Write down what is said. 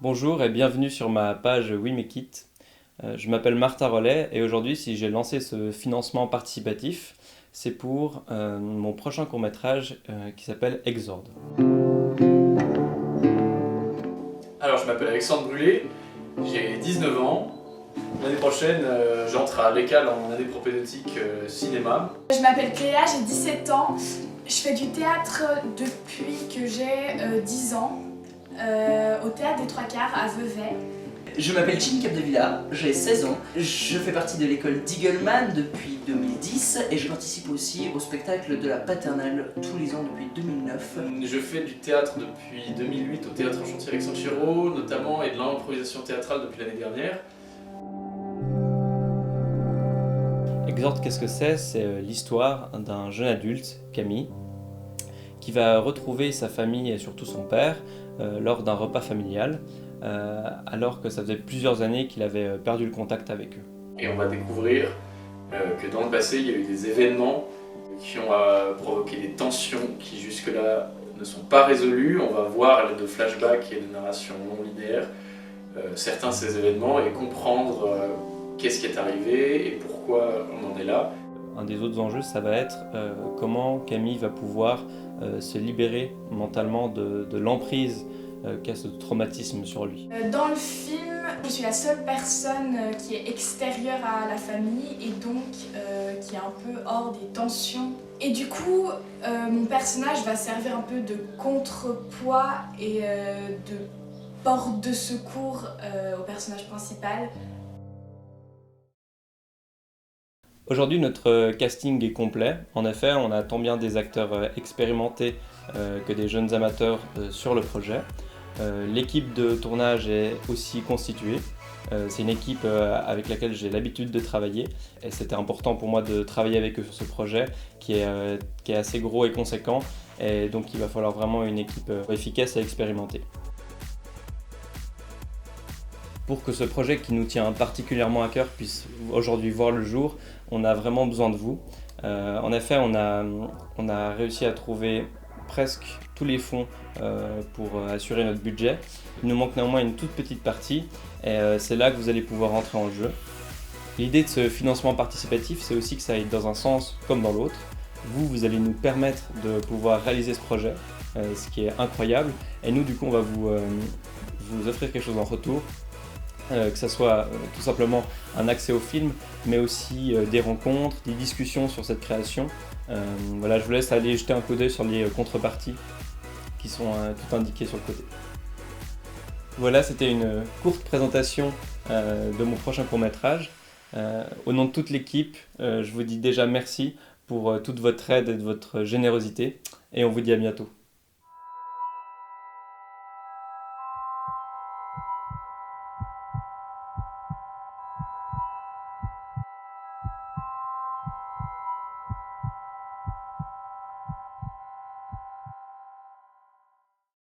Bonjour et bienvenue sur ma page We Make It. Je m'appelle Martin Rollet et aujourd'hui, si j'ai lancé ce financement participatif, c'est pour mon prochain court-métrage qui s'appelle Exorde. Alors, je m'appelle Alexandre Brûlé, j'ai 19 ans. L'année prochaine, j'entre à l'ECAL en année propédeutique cinéma. Je m'appelle Cléa, j'ai 17 ans. Je fais du théâtre depuis que j'ai 10 ans, au Théâtre des Trois Quarts à Vevey. Je m'appelle Jim Capdevila, j'ai 16 ans. Je fais partie de l'école d'Eagleman depuis 2010 et je participe aussi au spectacle de la paternelle tous les ans depuis 2009. Je fais du théâtre depuis 2008 au Théâtre en Chantier Alexandre Chiraud notamment et de l'improvisation théâtrale depuis l'année dernière. Exorde, qu'est-ce que c'est? C'est l'histoire d'un jeune adulte, Camille, qui va retrouver sa famille et surtout son père lors d'un repas familial, alors que ça faisait plusieurs années qu'il avait perdu le contact avec eux. Et on va découvrir que dans le passé, il y a eu des événements qui ont provoqué des tensions qui jusque-là ne sont pas résolues. On va voir à l'aide de flashbacks et de narrations non linéaires certains de ces événements et comprendre qu'est-ce qui est arrivé et pourquoi on en est là. Un des autres enjeux, ça va être comment Camille va pouvoir se libérer mentalement de l'emprise qu'a ce traumatisme sur lui. Dans le film, je suis la seule personne qui est extérieure à la famille et donc qui est un peu hors des tensions. Et du coup, mon personnage va servir un peu de contrepoids et de porte de secours au personnage principal. Aujourd'hui, notre casting est complet. En effet, on a tant bien des acteurs expérimentés que des jeunes amateurs sur le projet. L'équipe de tournage est aussi constituée. C'est une équipe avec laquelle j'ai l'habitude de travailler et c'était important pour moi de travailler avec eux sur ce projet qui est assez gros et conséquent et donc il va falloir vraiment une équipe efficace et expérimentée. Pour que ce projet qui nous tient particulièrement à cœur puisse aujourd'hui voir le jour, on a vraiment besoin de vous. En effet, on a réussi à trouver presque tous les fonds pour assurer notre budget. Il nous manque néanmoins une toute petite partie et c'est là que vous allez pouvoir entrer en jeu. L'idée de ce financement participatif, c'est aussi que ça aille dans un sens comme dans l'autre. Vous allez nous permettre de pouvoir réaliser ce projet, ce qui est incroyable. Et nous, du coup, on va vous offrir quelque chose en retour. Que ce soit tout simplement un accès au film, mais aussi des rencontres, des discussions sur cette création. Voilà, je vous laisse aller jeter un coup d'œil sur les contreparties qui sont tout indiquées sur le côté. Voilà, c'était une courte présentation de mon prochain court-métrage. Au nom de toute l'équipe, je vous dis déjà merci pour toute votre aide et de votre générosité, et on vous dit à bientôt.